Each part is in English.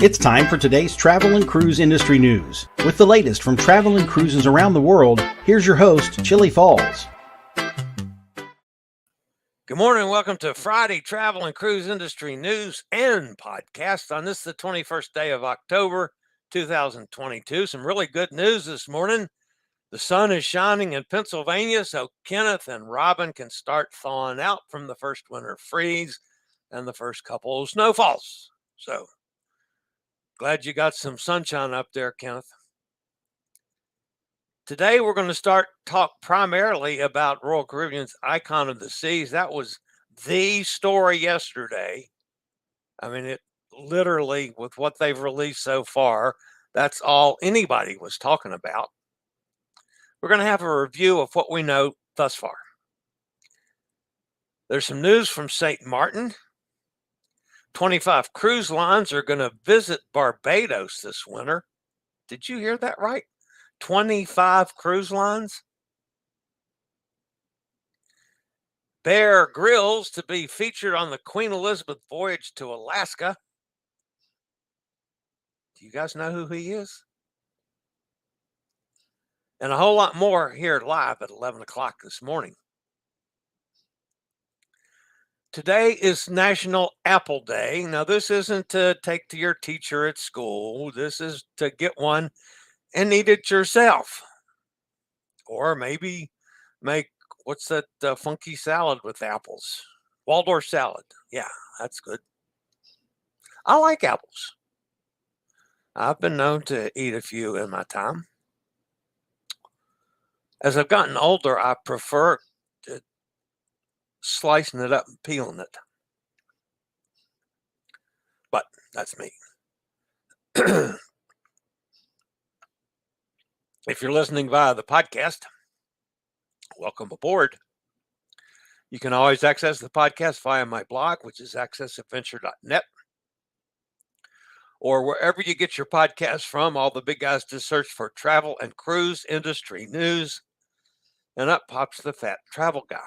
It's time for today's travel and cruise industry news. With the latest from travel and cruises around the world, here's your host, Chillie Falls. Good morning and welcome to Friday Travel and Cruise Industry News and Podcast on this, the 21st day of October, 2022. Some really good news this morning. The sun is shining in Pennsylvania, so Kenneth and Robin can start thawing out from the first winter freeze and the first couple of snowfalls. So, glad you got some sunshine up there, Kenneth. Today, we're going to talk primarily about Royal Caribbean's Icon of the Seas. That was the story yesterday. I mean, it literally, with what they've released so far, that's all anybody was talking about. We're going to have a review of what we know thus far. There's some news from St. Maarten. 25 cruise lines are going to visit Barbados this winter. Did you hear that right? 25 cruise lines. Bear Grylls to be featured on the Queen Elizabeth Voyage to Alaska. Do you guys know who he is? And a whole lot more here live at 11 o'clock this morning. Today is National Apple Day. Now, this isn't to take to your teacher at school. This is to get one and eat it yourself. Or maybe make, what's that funky salad with apples? Waldorf salad. Yeah, that's good. I like apples. I've been known to eat a few in my time. As I've gotten older, I prefer slicing it up and peeling it. But that's me. If you're listening via the podcast, welcome aboard. You can always access the podcast via my blog, which is accessadventure.net. Or wherever you get your podcasts from, all the big guys just search for travel and cruise industry news, and up pops the fat travel guy.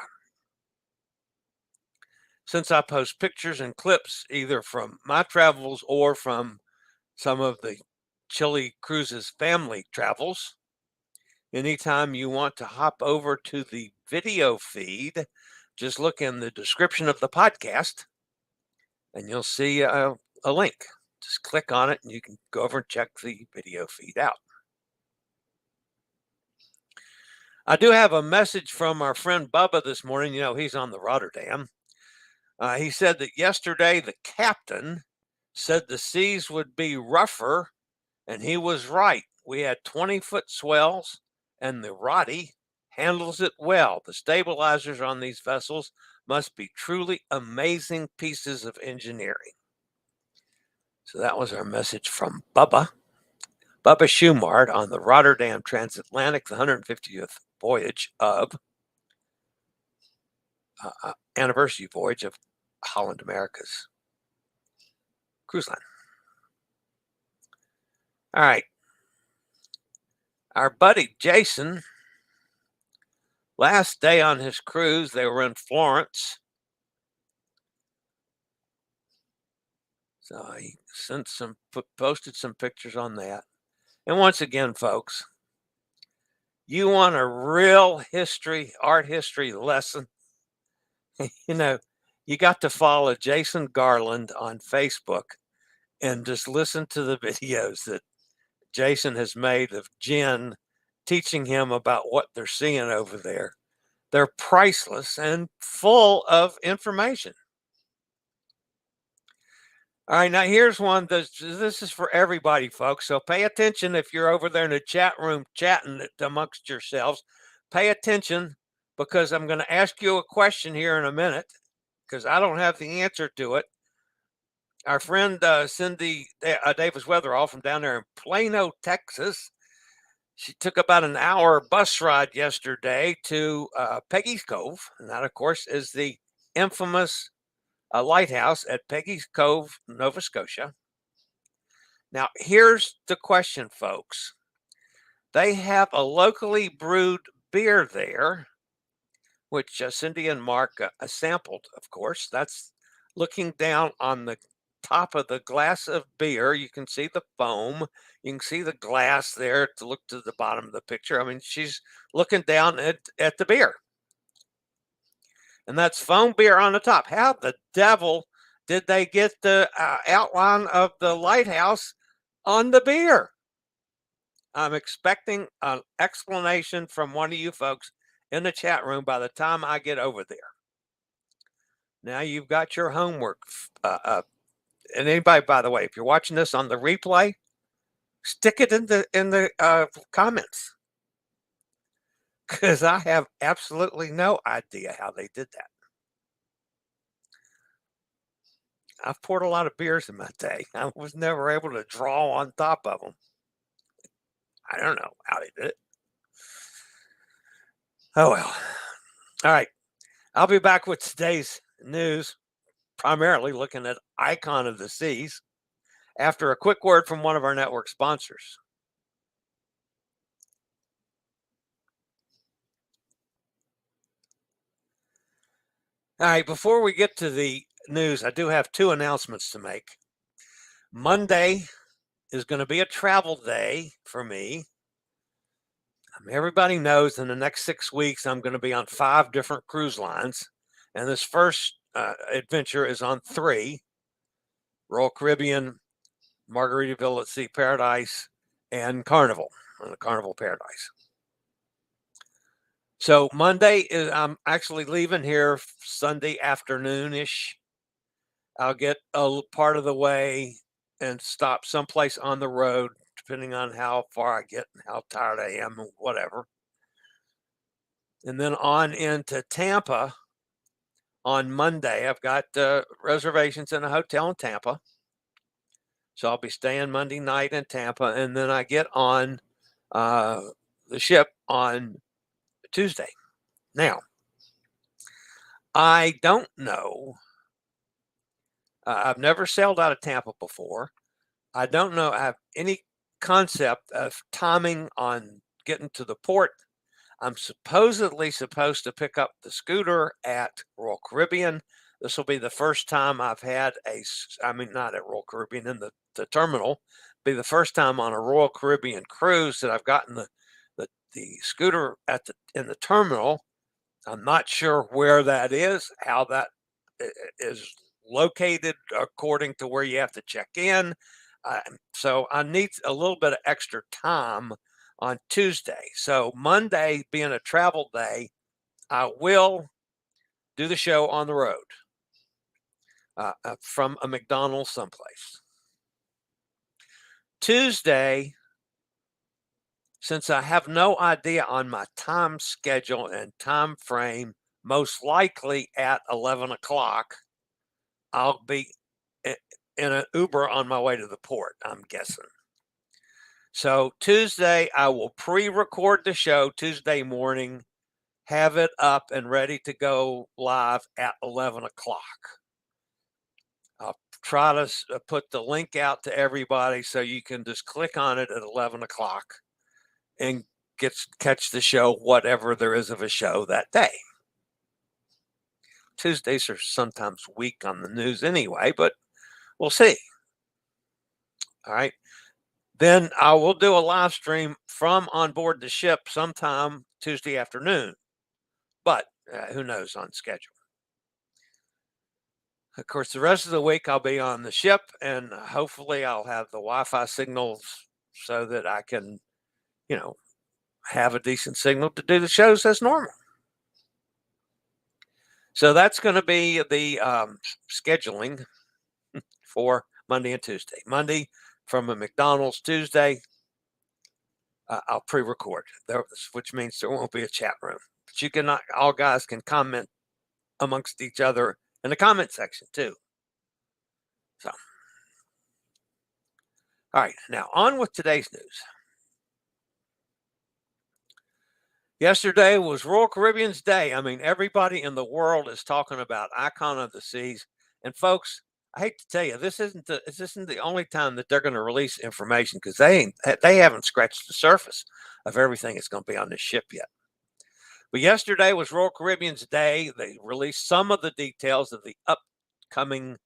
Since I post pictures and clips either from my travels or from some of the Chillie Cruises family travels, anytime you want to hop over to the video feed, just look in the description of the podcast and you'll see a link. Just click on it and you can go over and check the video feed out. I do have a message from our friend Bubba this morning. You know, he's on the Rotterdam. He said that yesterday the captain said the seas would be rougher, and he was right. We had 20-foot swells, and the Roddy handles it well. The stabilizers on these vessels must be truly amazing pieces of engineering. So that was our message from Bubba Schumard on the Rotterdam Transatlantic, the 150th voyage of anniversary voyage of Holland America's cruise line. All right. Our buddy Jason, last day on his cruise, they were in Florence. So he posted some pictures on that. And once again, folks, you want a real art history lesson? You know, you got to follow Jason Garland on Facebook and just listen to the videos that Jason has made of Jen teaching him about what they're seeing over there. They're priceless and full of information. All right, now here's one. This is for everybody, folks. So pay attention if you're over there in the chat room chatting amongst yourselves. Pay attention because I'm going to ask you a question here in a minute because I don't have the answer to it. Our friend Cindy Davis Weatherall from down there in Plano, Texas, she took about an hour bus ride yesterday to Peggy's Cove. And that, of course, is the infamous lighthouse at Peggy's Cove, Nova Scotia. Now, here's the question, folks. They have a locally brewed beer there, which Cindy and Mark sampled, of course. That's looking down on the top of the glass of beer. You can see the foam. You can see the glass there to look to the bottom of the picture. I mean, she's looking down at the beer. And that's foam beer on the top. How the devil did they get the outline of the lighthouse on the beer? I'm expecting an explanation from one of you folks in the chat room by the time I get over there. Now you've got your homework. And anybody, by the way, if you're watching this on the replay, stick it in the comments, because I have absolutely no idea how they did that. I've poured a lot of beers in my day. I was never able to draw on top of them. I don't know how they did it. Oh, well. All right. I'll be back with today's news, primarily looking at Icon of the Seas, after a quick word from one of our network sponsors. All right. Before we get to the news, I do have two announcements to make. Monday is going to be a travel day for me. Everybody knows in the next 6 weeks, I'm going to be on 5 different cruise lines. And this first adventure is on 3: Royal Caribbean, Margaritaville at Sea Paradise, and Carnival, on the Carnival Paradise. So Monday is, I'm actually leaving here Sunday afternoon-ish. I'll get a part of the way and stop someplace on the road, depending on how far I get and how tired I am and whatever. And then on into Tampa on Monday. I've got reservations in a hotel in Tampa. So I'll be staying Monday night in Tampa. And then I get on the ship on Tuesday. Now, I don't know. I've never sailed out of Tampa before. I don't know. I have any concept of timing on getting to the port. I'm supposedly supposed to pick up the scooter at Royal Caribbean. This will be the first time I've had not at Royal Caribbean, in the terminal. Be the first time on a Royal Caribbean cruise that I've gotten the scooter in the terminal. I'm not sure where that is, how that is located according to where you have to check in. So I need a little bit of extra time on Tuesday. So Monday being a travel day, I will do the show on the road from a McDonald's someplace. Tuesday, since I have no idea on my time schedule and time frame, most likely at 11 o'clock, I'll be in an Uber on my way to the port, I'm guessing. So Tuesday, I will pre-record the show Tuesday morning, have it up and ready to go live at 11 o'clock. I'll try to put the link out to everybody so you can just click on it at 11 o'clock and catch the show, whatever there is of a show that day. Tuesdays are sometimes weak on the news anyway, but we'll see. All right. Then I will do a live stream from on board the ship sometime Tuesday afternoon, but who knows on schedule. Of course, the rest of the week I'll be on the ship, and hopefully I'll have the Wi-Fi signals so that I can, have a decent signal to do the shows as normal. So that's going to be the scheduling for Monday and Tuesday. Monday from a McDonald's. Tuesday, I'll pre-record, which means there won't be a chat room. But all guys can comment amongst each other in the comment section too. So, all right, now on with today's news. Yesterday was Royal Caribbean's Day. I mean, everybody in the world is talking about Icon of the Seas. And folks, I hate to tell you, this isn't the only time that they're going to release information, because they haven't scratched the surface of everything that's going to be on this ship yet. But yesterday was Royal Caribbean's Day. They released some of the details of the upcoming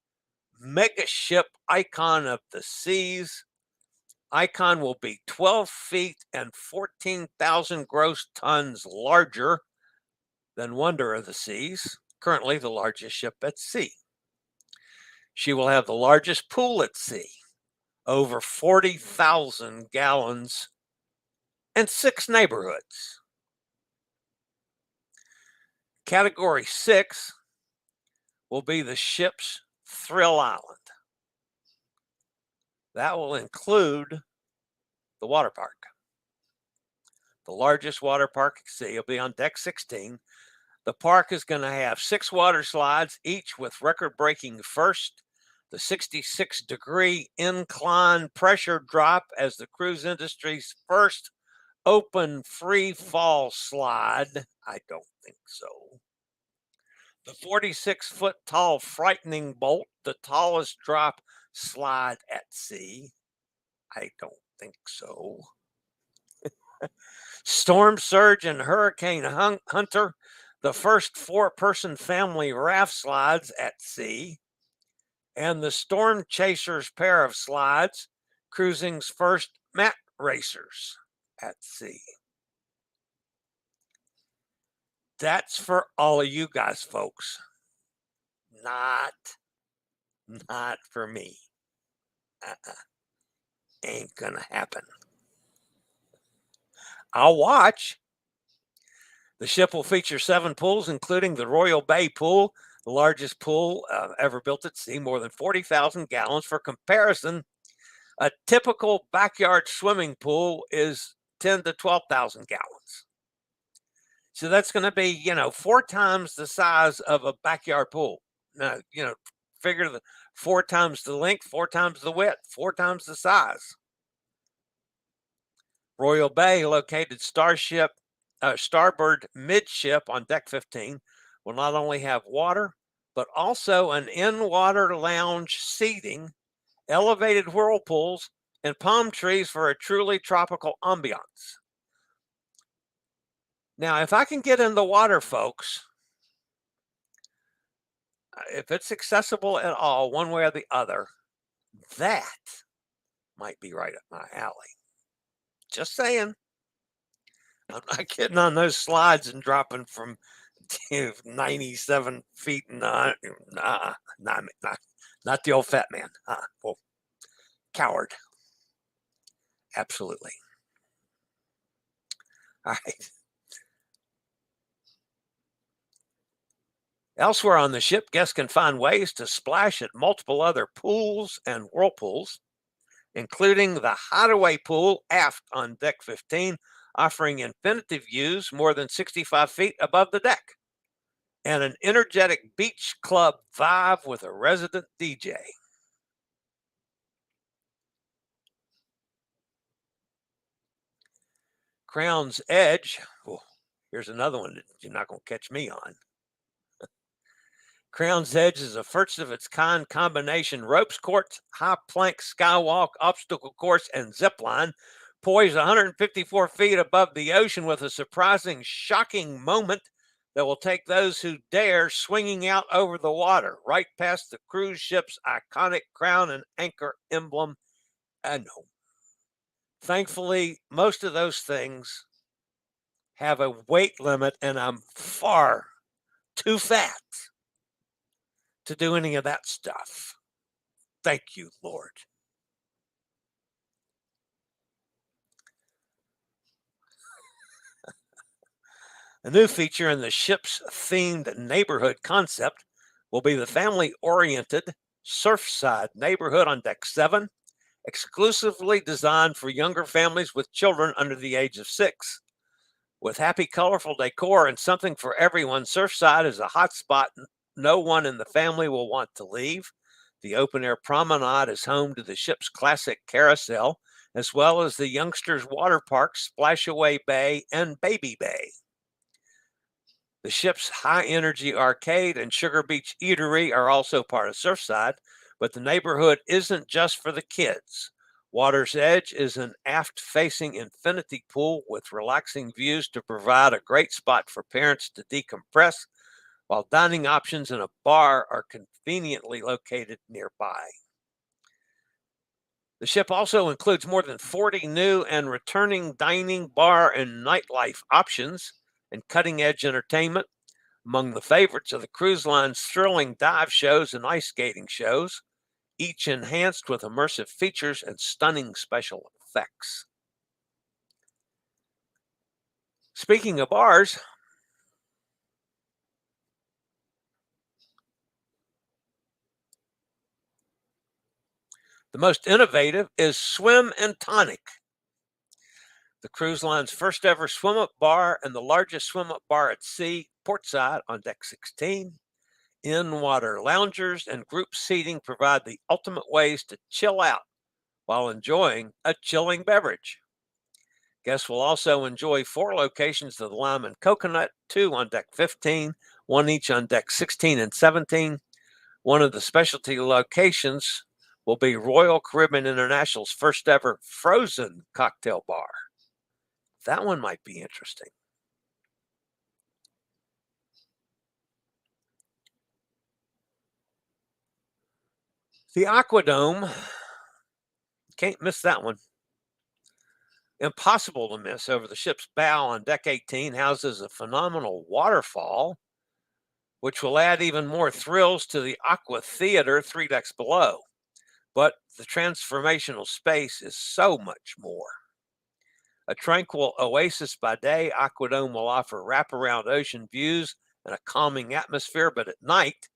mega ship Icon of the Seas. Icon will be 12 feet and 14,000 gross tons larger than Wonder of the Seas, currently the largest ship at sea. She will have the largest pool at sea, over 40,000 gallons, and 6 neighborhoods. Category 6 will be the ship's Thrill Island. That will include the water park. The largest water park at sea will be on deck 16. The park is going to have 6 water slides, each with record-breaking first, the 66-degree incline pressure drop as the cruise industry's first open free fall slide. I don't think so. The 46-foot tall Frightening Bolt, the tallest drop slide at sea. I don't think so. Storm Surge and Hurricane Hunter, the first 4-person family raft slides at sea. And the Storm Chasers pair of slides, cruising's first mat racers at sea. That's for all of you guys, folks. Not for me. Ain't gonna happen. I'll watch. The ship will feature 7 pools, including the Royal Bay Pool, the largest pool ever built at sea, more than 40,000 gallons. For comparison, a typical backyard swimming pool is 10 to 12,000 gallons. So that's going to be, 4 times the size of a backyard pool. Now, figure the 4 times the length, 4 times the width, 4 times the size. Royal Bay, located starboard midship on deck 15, will not only have water, but also an in-water lounge seating, elevated whirlpools, and palm trees for a truly tropical ambiance. Now, if I can get in the water, folks, if it's accessible at all, one way or the other, that might be right up my alley. Just saying. I'm not getting on those slides and dropping from 97 feet. Not the old fat man. Well, coward. Absolutely. All right. Elsewhere on the ship, guests can find ways to splash at multiple other pools and whirlpools, including the Hideaway Pool aft on deck 15, offering infinity views more than 65 feet above the deck, and an energetic beach club vibe with a resident DJ. Crown's Edge, here's another one that you're not going to catch me on. Crown's Edge is a first of its kind combination ropes course, high plank, skywalk, obstacle course, and zip line, poised 154 feet above the ocean with a surprising, shocking moment that will take those who dare swinging out over the water, right past the cruise ship's iconic crown and anchor emblem. I know. Thankfully, most of those things have a weight limit, and I'm far too fat to do any of that stuff. Thank you, Lord. A new feature in the ship's themed neighborhood concept will be the family-oriented Surfside neighborhood on deck 7, exclusively designed for younger families with children under the age of 6. With happy, colorful decor and something for everyone, Surfside is a hot spot no one in the family will want to leave. The open-air promenade is home to the ship's classic carousel, as well as the youngsters' water park, Splashaway Bay, and Baby Bay. The ship's high-energy arcade and Sugar Beach Eatery are also part of Surfside, but the neighborhood isn't just for the kids. Water's Edge is an aft-facing infinity pool with relaxing views to provide a great spot for parents to decompress, while dining options and a bar are conveniently located nearby. The ship also includes more than 40 new and returning dining, bar, and nightlife options and cutting-edge entertainment. Among the favorites are the cruise line's thrilling dive shows and ice skating shows, each enhanced with immersive features and stunning special effects. Speaking of bars, the most innovative is Swim and Tonic, the cruise line's first ever swim-up bar and the largest swim-up bar at sea, portside on deck 16. In-water loungers and group seating provide the ultimate ways to chill out while enjoying a chilling beverage. Guests will also enjoy 4 locations of the Lime and Coconut, 2 on deck 15, 1 each on deck 16 and 17. One of the specialty locations will be Royal Caribbean International's first ever frozen cocktail bar. That one might be interesting. The Aquadome, can't miss that one. Impossible to miss. Over the ship's bow on deck 18 houses a phenomenal waterfall, which will add even more thrills to the Aqua Theater 3 decks below. But the transformational space is so much more. A tranquil oasis by day, Aquadome will offer wraparound ocean views and a calming atmosphere, but at night,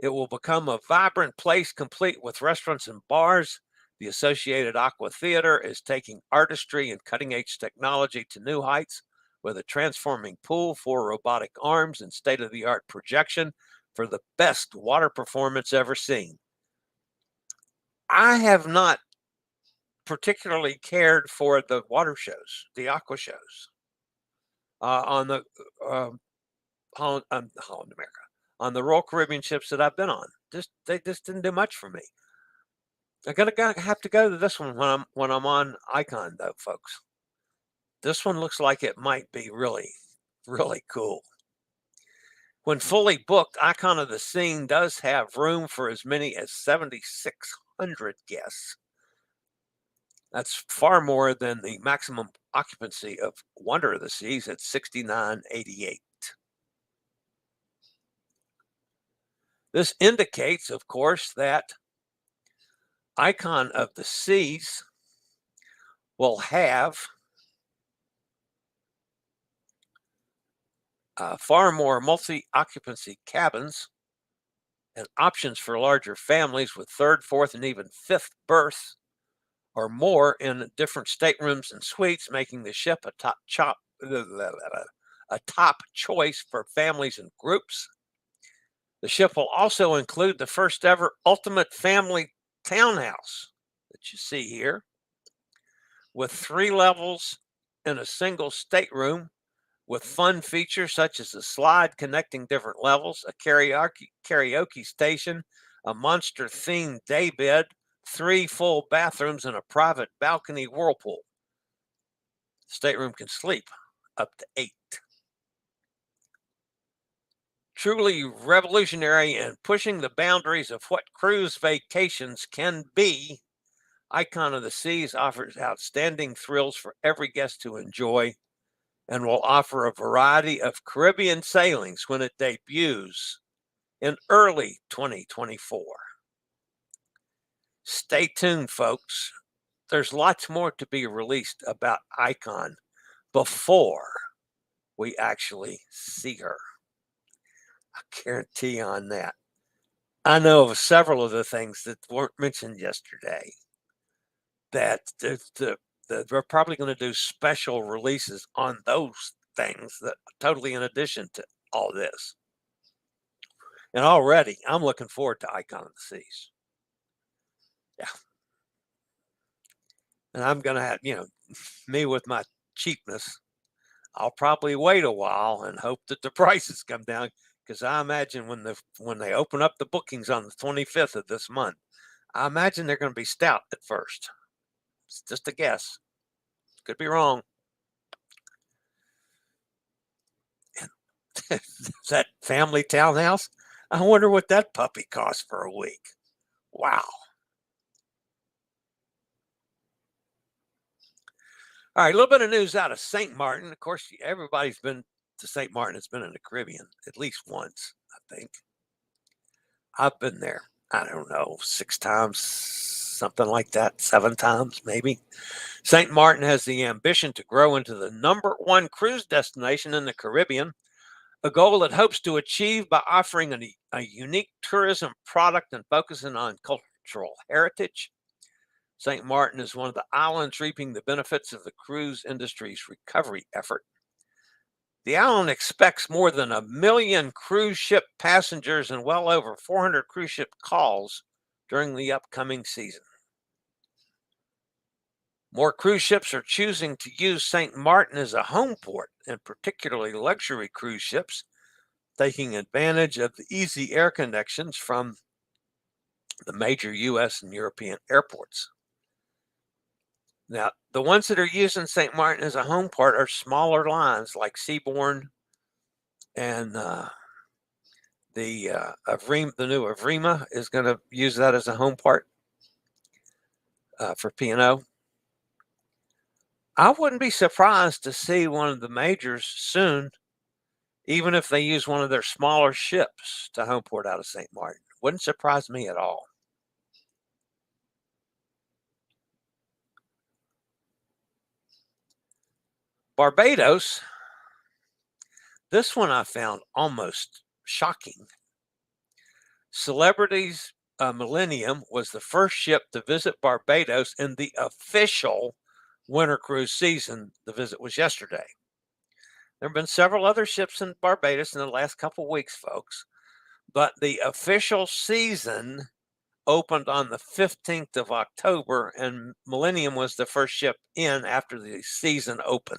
it will become a vibrant place complete with restaurants and bars. The associated Aqua Theater is taking artistry and cutting-edge technology to new heights with a transforming pool, 4 robotic arms, and state-of-the-art projection for the best water performance ever seen. I have not particularly cared for the water shows, the aqua shows, on the Holland America, on the Royal Caribbean ships that I've been on. They just didn't do much for me. I'm gonna have to go to this one when I'm on Icon, though, folks. This one looks like it might be really, really cool. When fully booked, Icon of the Scene does have room for as many as 7,600 guests. That's far more than the maximum occupancy of Wonder of the Seas at 6,988. This indicates, of course, that Icon of the Seas will have far more multi-occupancy cabins and options for larger families with 3rd, 4th, and even 5th berths or more in different staterooms and suites, making the ship a top choice for families and groups. The ship will also include the first ever ultimate family townhouse that you see here, with 3 levels in a single stateroom, with fun features such as a slide connecting different levels, a karaoke station, a monster-themed daybed, 3 full bathrooms, and a private balcony whirlpool. The stateroom can sleep up to 8. Truly revolutionary and pushing the boundaries of what cruise vacations can be, Icon of the Seas offers outstanding thrills for every guest to enjoy and will offer a variety of Caribbean sailings when it debuts in early 2024. Stay tuned, folks. There's lots more to be released about Icon before we actually see her. I guarantee on that. I know of several of the things that weren't mentioned yesterday that we're probably going to do special releases on those things that totally in addition to all this. And already I'm looking forward to Icon of the Seas. Yeah. And I'm going to have, me with my cheapness, I'll probably wait a while and hope that the prices come down, because I imagine when they open up the bookings on the 25th of this month, I imagine they're going to be stout at first. It's just a guess. Could be wrong. And that family townhouse. I wonder what that puppy costs for a week. Wow. All right, a little bit of news out of St. Maarten. Of course, everybody's been to St. Maarten. It's been in the Caribbean at least once, I think. I've been there, I don't know, 6 times, something like that, 7 times maybe. St. Maarten has the ambition to grow into the #1 cruise destination in the Caribbean, a goal it hopes to achieve by offering a unique tourism product and focusing on cultural heritage. St. Maarten is one of the islands reaping the benefits of the cruise industry's recovery effort. The island expects more than 1 million cruise ship passengers and well over 400 cruise ship calls during the upcoming season. More cruise ships are choosing to use St. Maarten as a home port, and particularly luxury cruise ships, taking advantage of the easy air connections from the major U.S. and European airports. Now, the ones that are using St. Maarten as a home port are smaller lines like Seabourn and the new Avrima is going to use that as a home port for P&O. I wouldn't be surprised to see one of the majors soon, even if they use one of their smaller ships to home port out of St. Maarten. Wouldn't surprise me at all. Barbados, this one I found almost shocking. Celebrities Millennium was the first ship to visit Barbados in the official winter cruise season. The visit was yesterday. There have been several other ships in Barbados in the last couple of weeks, folks, but the official season opened on the 15th of October, and Millennium was the first ship in after the season opened.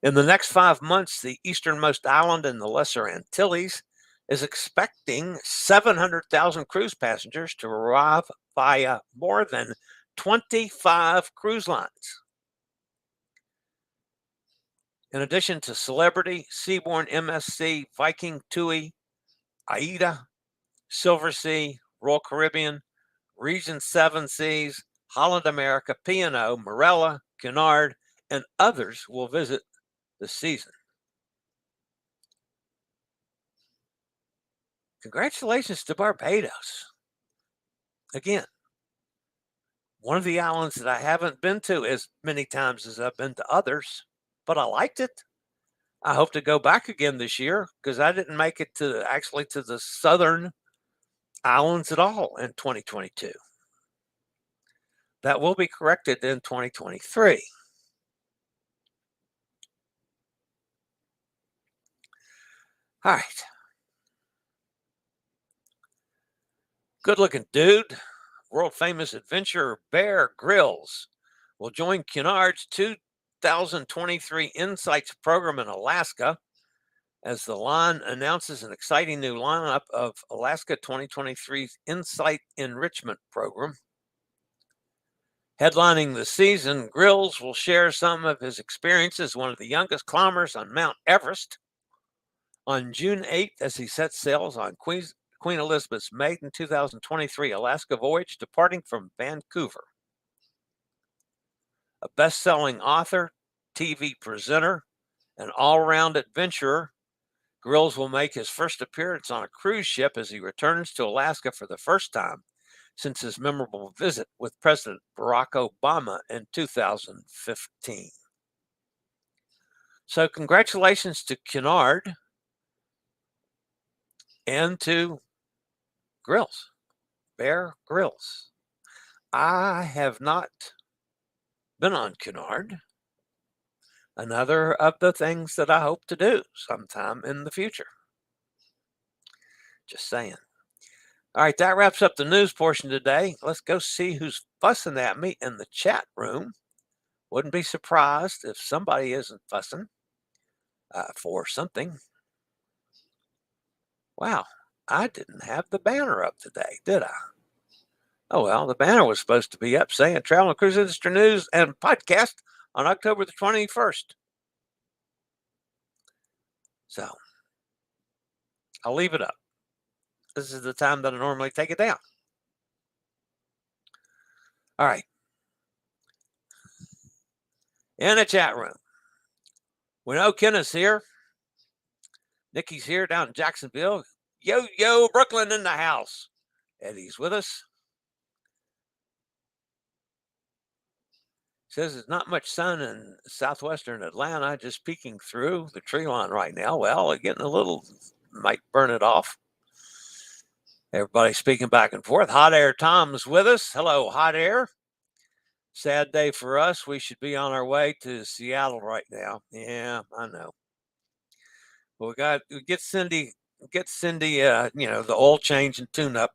In the next 5 months, the easternmost island in the Lesser Antilles is expecting 700,000 cruise passengers to arrive via more than 25 cruise lines. In addition to Celebrity, Seabourn, MSC, Viking, TUI, AIDA, Silversea, Royal Caribbean, Region 7 Seas, Holland America, P&O, Marella, Cunard, and others will visit this season. Congratulations to Barbados. Again, one of the islands that I haven't been to as many times as I've been to others, but I liked it. I hope to go back again this year because I didn't make it to the southern islands at all in 2022. That will be corrected in 2023. All right. Good looking dude, world famous adventurer Bear Grylls will join Cunard's 2023 Insights program in Alaska as the line announces an exciting new lineup of Alaska 2023's Insight Enrichment program. Headlining the season, Grylls will share some of his experiences as one of the youngest climbers on Mount Everest on June 8th as he sets sails on Queen Elizabeth's maiden 2023 Alaska voyage departing from Vancouver. A best-selling author, TV presenter, and all-round adventurer, Grylls will make his first appearance on a cruise ship as he returns to Alaska for the first time since his memorable visit with President Barack Obama in 2015. So congratulations to Cunard and to Grylls, Bear Grylls. I have not been on Cunard. Another of the things that I hope to do sometime in the future. Just saying. All right, that wraps up the news portion today. Let's go see who's fussing at me in the chat room. Wouldn't be surprised if somebody isn't fussing for something. Wow, I didn't have the banner up today, did I? Oh, well, the banner was supposed to be up saying Travel and Cruise Industry News and Podcast on October the 21st. So I'll leave it up. This is the time that I normally take it down. All right. In the chat room, we know Ken is here. Nikki's here down in Jacksonville. Yo, Brooklyn in the house. Eddie's with us. Says there's not much sun in southwestern Atlanta, just peeking through the tree line right now. Well, getting a little, might burn it off. Everybody speaking back and forth. Hot Air Tom's with us. Hello, Hot Air. Sad day for us. We should be on our way to Seattle right now. Yeah, I know. Well, we get Cindy, the oil change and tune up,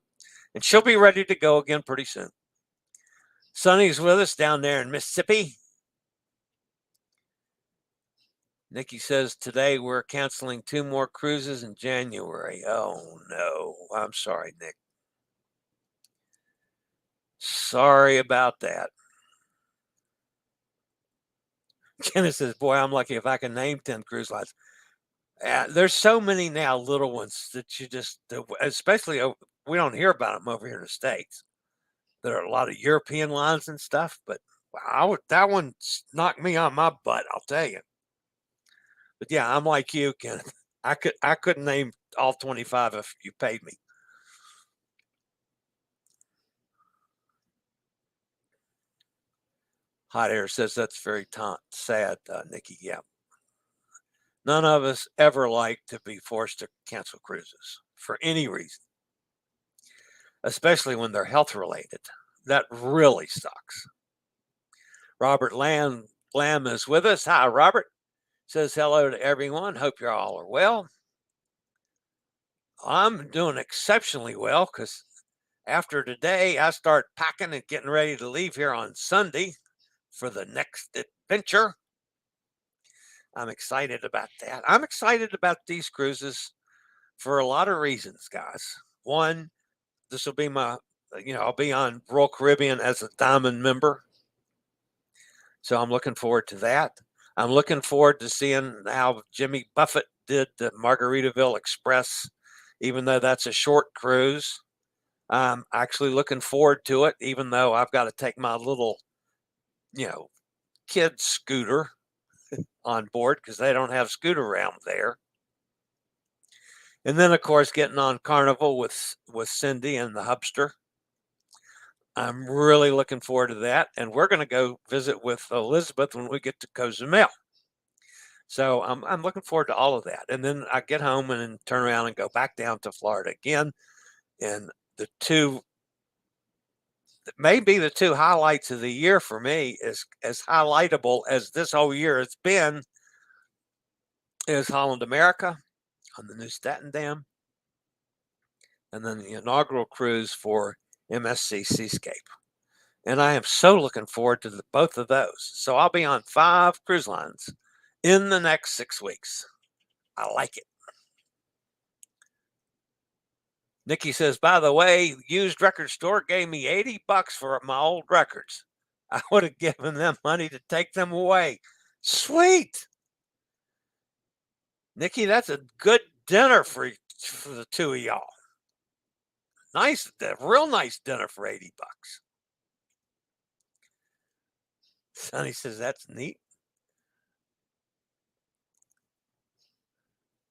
and she'll be ready to go again pretty soon. Sonny's with us down there in Mississippi. Nikki says today we're canceling 2 more cruises in January. Oh, no. I'm sorry, Nick. Sorry about that. Kenneth says, boy, I'm lucky if I can name 10 cruise lines. There's so many now little ones that you just, especially, we don't hear about them over here in the States. There are a lot of European lines and stuff, but that one knocked me on my butt, I'll tell you. But yeah, I'm like you, Kenneth. I couldn't name all 25 if you paid me. Hot Air says that's very sad, Nikki. Yeah. None of us ever like to be forced to cancel cruises for any reason, especially when they're health related. That really sucks. Robert Lamb is with us. Hi, Robert. Says hello to everyone. Hope you all are well. I'm doing exceptionally well because after today, I start packing and getting ready to leave here on Sunday for the next adventure. I'm excited about that. I'm excited about these cruises for a lot of reasons, guys. One, this will be I'll be on Royal Caribbean as a Diamond member. So I'm looking forward to that. I'm looking forward to seeing how Jimmy Buffett did the Margaritaville Express, even though that's a short cruise. I'm actually looking forward to it, even though I've got to take my little, kid scooter on board because they don't have scooter around there. And then, of course, getting on Carnival with Cindy and the Hubster. I'm really looking forward to that. And we're going to go visit with Elizabeth when we get to Cozumel. So I'm looking forward to all of that. And then I get home and then turn around and go back down to Florida again. And maybe the 2 highlights of the year for me, is as highlightable as this whole year has been, is Holland America on the new Staten Dam, and then the inaugural cruise for MSC Seascape. And I am so looking forward to both of those. So I'll be on 5 cruise lines in the next 6 weeks. I like it. Nikki says, by the way, used record store gave me $80 for my old records. I would have given them money to take them away. Sweet. Nikki, that's a good dinner for the 2 of y'all. Nice, real nice dinner for $80. Sonny says, that's neat.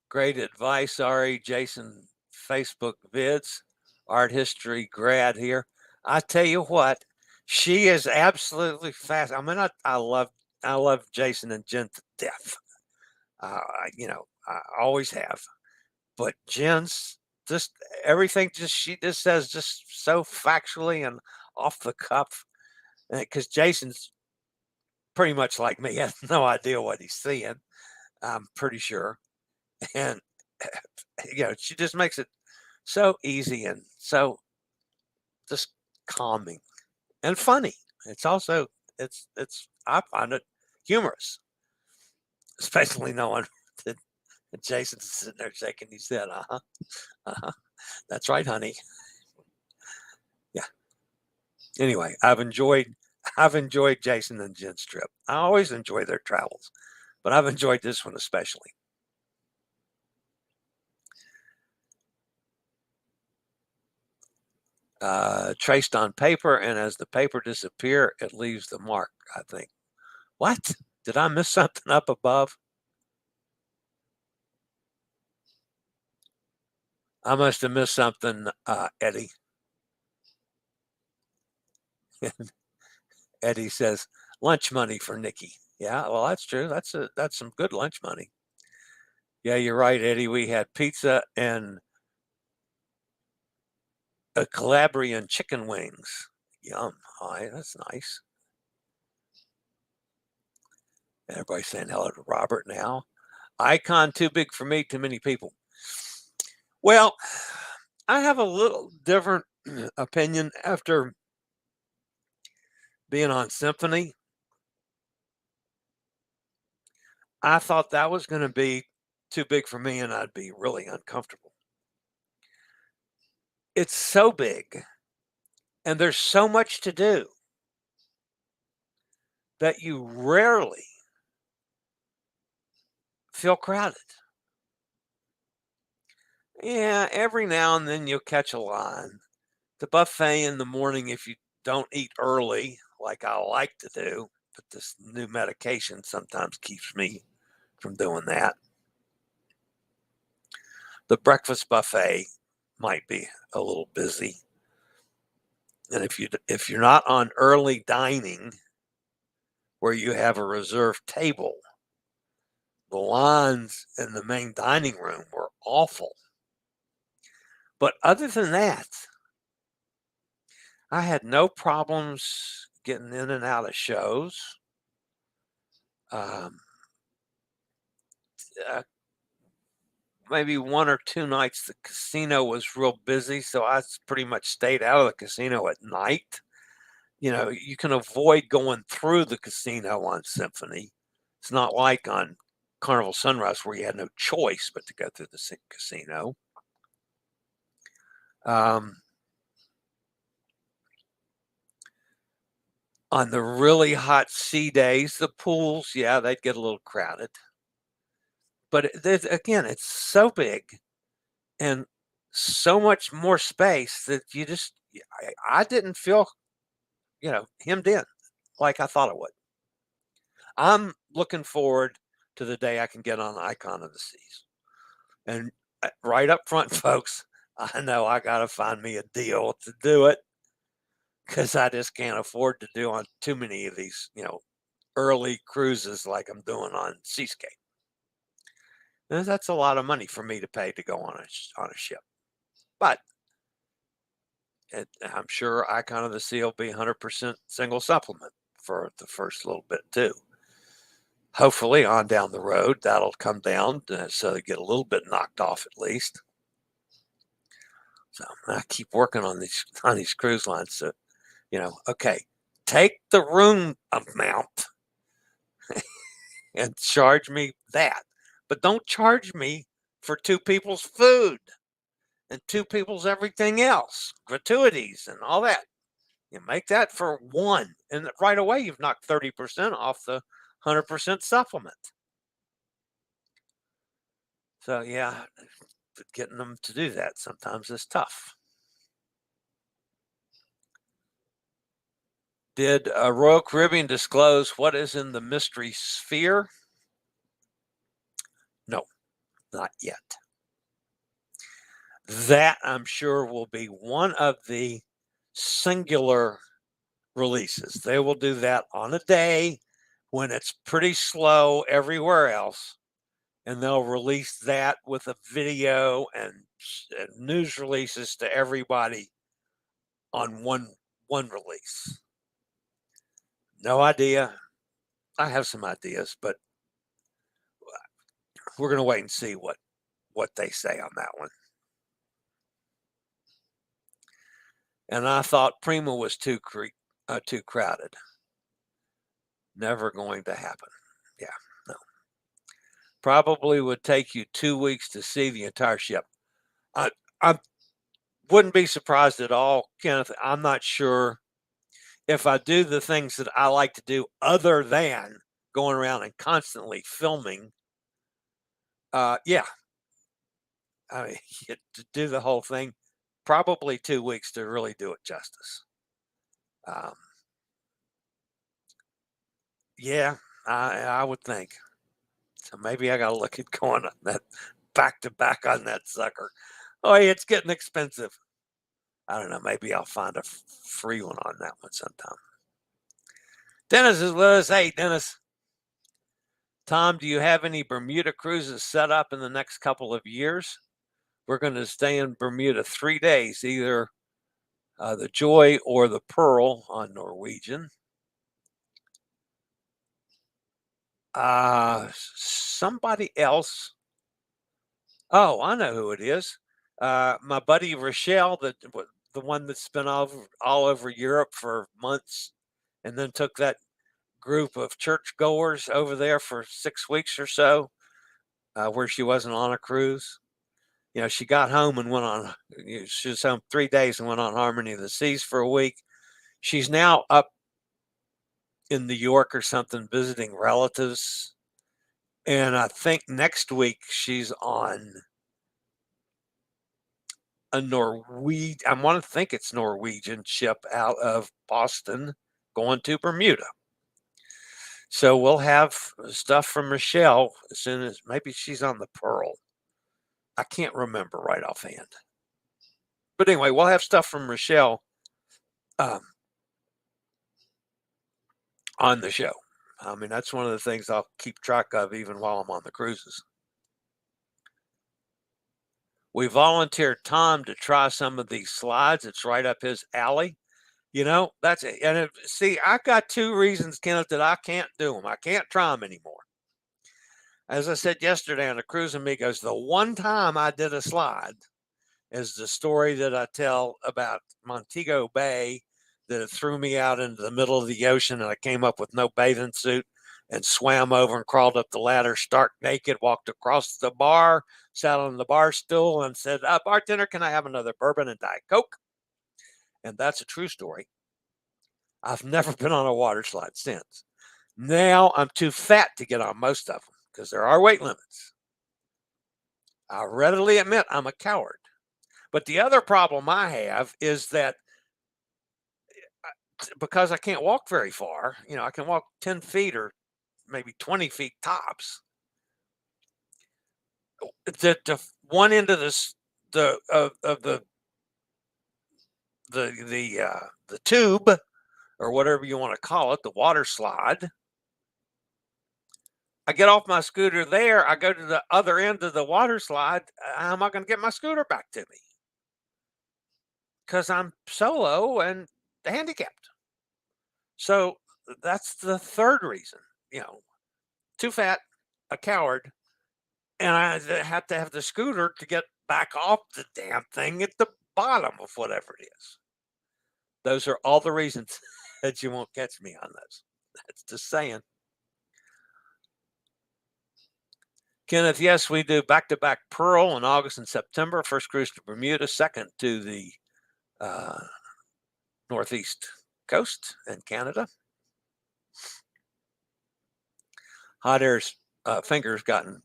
Great advice, Ari. Jason, Facebook vids, art history grad here. I tell you what, she is absolutely fast. I mean, I love Jason and Jen to death. I always have. But Jen's just everything. She just says just so factually and off the cuff. Because Jason's pretty much like me, has no idea what he's seeing. I'm pretty sure, and she just makes it so easy and so just calming and funny. It's also it's I find it humorous, especially knowing that Jason's sitting there shaking his head. That's right, honey. Yeah. Anyway, I've enjoyed Jason and Jen's trip. I always enjoy their travels, but I've enjoyed this one especially. traced on paper, and as the paper disappears, it leaves the mark, I think. What? Did I miss something up above? I must have missed something, Eddie. Eddie says, lunch money for Nikki. Yeah, well, that's true. That's some good lunch money. Yeah, you're right, Eddie. We had pizza and a Calabrian chicken wings. Yum. Hi, that's nice. Everybody's saying hello to Robert now. Icon too big for me, too many people. Well, I have a little different opinion after being on Symphony. I thought that was going to be too big for me and I'd be really uncomfortable. It's so big and there's so much to do that you rarely feel crowded. Yeah, every now and then you'll catch a line. The buffet in the morning, if you don't eat early, like I like to do, but this new medication sometimes keeps me from doing that. The breakfast buffet might be a little busy. And if you're not on early dining where you have a reserved table, the lines in the main dining room were awful. But other than that, I had no problems getting in and out of shows. Um, maybe 1 or 2 nights the casino was real busy, so I pretty much stayed out of the casino at night. You know, you can avoid going through the casino on Symphony. It's not like on Carnival Sunrise where you had no choice but to go through the casino. On the really hot sea days, the pools, yeah, they'd get a little crowded. But again, it's so big and so much more space that I didn't feel, hemmed in like I thought I would. I'm looking forward to the day I can get on Icon of the Seas. And right up front, folks, I know I got to find me a deal to do it because I just can't afford to do on too many of these, early cruises like I'm doing on Seascape. And that's a lot of money for me to pay to go on a ship. But I'm sure Icon of the Sea will be 100% single supplement for the first little bit too. Hopefully on down the road, that'll come down so they get a little bit knocked off at least. So I keep working on these cruise lines. So, okay, take the room amount and charge me that, but don't charge me for 2 people's food and 2 people's everything else, gratuities and all that. You make that for 1, and right away you've knocked 30% off the 100% supplement. So yeah, getting them to do that sometimes is tough. Did Royal Caribbean disclose what is in the mystery sphere? No, not yet. That I'm sure will be one of the singular releases. They will do that on a day when it's pretty slow everywhere else, and they'll release that with a video and news releases to everybody on one release. No idea. I have some ideas, but we're going to wait and see what they say on that one. And I thought Prima was too crowded. Never going to happen. Yeah, no. Probably would take you 2 weeks to see the entire ship. I wouldn't be surprised at all, Kenneth. I'm not sure if I do the things that I like to do other than going around and constantly filming. Yeah. I mean, to do the whole thing, probably 2 weeks to really do it justice. Yeah, I would think. So maybe I got to look at going on that back to back on that sucker. Oh, yeah, it's getting expensive. I don't know. Maybe I'll find a free one on that one sometime. Dennis is with us. Hey, Dennis. Tom, do you have any Bermuda cruises set up in the next couple of years? We're going to stay in Bermuda 3 days, either the Joy or the Pearl on Norwegian. Somebody else. Oh, I know who it is. My buddy Rochelle, the one that's been all over Europe for months, and then took that group of churchgoers over there for 6 weeks or so, where she wasn't on a cruise. You know, she got home and went on. She was home 3 days and went on Harmony of the Seas for a week. She's now up in New York or something visiting relatives, and I think next week she's on a Norwegian. I want to think it's Norwegian ship out of Boston going to Bermuda. So we'll have stuff from Michelle as soon as maybe she's on the Pearl. I can't remember right offhand. But anyway, we'll have stuff from Michelle on the show. I mean, that's one of the things I'll keep track of even while I'm on the cruises. We volunteered Tom to try some of these slides. It's right up his alley. You know, that's it. And see, I've got 2 reasons, Kenneth, that I can't do them. I can't try them anymore. As I said yesterday on the Cruise Amigos, the one time I did a slide is the story that I tell about Montego Bay that it threw me out into the middle of the ocean and I came up with no bathing suit and swam over and crawled up the ladder stark naked, walked across the bar, sat on the bar stool and said, bartender, can I have another bourbon and Diet Coke? And that's a true story. I've never been on a water slide since. Now I'm too fat to get on most of them because there are weight limits. I readily admit I'm a coward. But the other problem I have is that because I can't walk very far, you know, I can walk 10 feet or maybe 20 feet tops. The one end of the tube or whatever you want to call it, the water slide. I get off my scooter there. I go to the other end of the water slide. How am I going to get my scooter back to me? Because I'm solo and handicapped. So that's the third reason, you know, too fat, a coward, and I have to have the scooter to get back off the damn thing at the bottom of whatever it is. Those are all the reasons that you won't catch me on those. That's just saying. Kenneth, yes, we do back-to-back Pearl in August and September. First cruise to Bermuda, second to the northeast coast in Canada. Hot Air's fingers gotten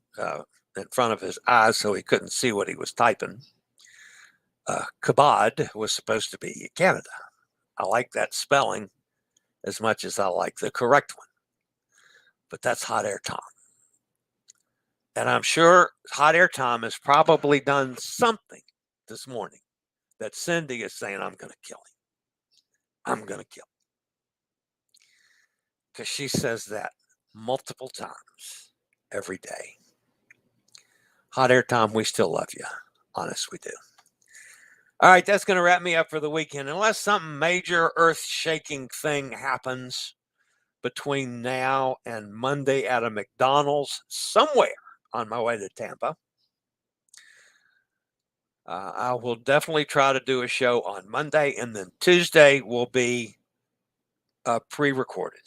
in front of his eyes so he couldn't see what he was typing. Kabod was supposed to be Canada. I like that spelling as much as I like the correct one. But that's Hot Air Tom. And I'm sure Hot Air Tom has probably done something this morning that Cindy is saying, I'm going to kill him. I'm going to kill him. Because she says that multiple times every day. Hot Air Tom, we still love you. Honest, we do. All right, that's going to wrap me up for the weekend. Unless something major earth-shaking thing happens between now and Monday at a McDonald's somewhere on my way to Tampa, I will definitely try to do a show on Monday, and then Tuesday will be pre-recorded.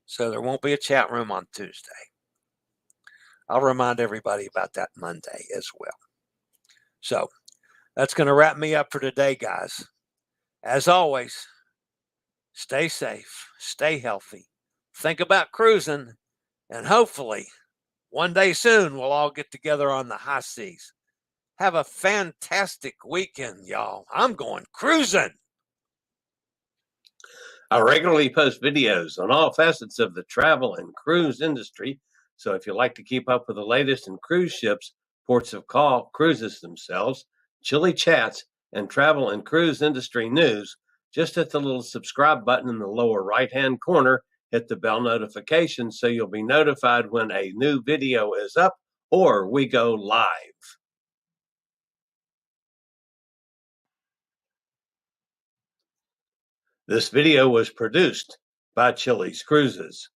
So there won't be a chat room on Tuesday. I'll remind everybody about that Monday as well. So that's going to wrap me up for today, guys. As always, stay safe, stay healthy, think about cruising, and hopefully one day soon we'll all get together on the high seas. Have a fantastic weekend, y'all. I'm going cruising. I regularly post videos on all facets of the travel and cruise industry. So if you like to keep up with the latest in cruise ships, ports of call, cruises themselves, Chillie chats, and travel and cruise industry news, just hit the little subscribe button in the lower right-hand corner, hit the bell notification so you'll be notified when a new video is up or we go live. This video was produced by Chillie's Cruises.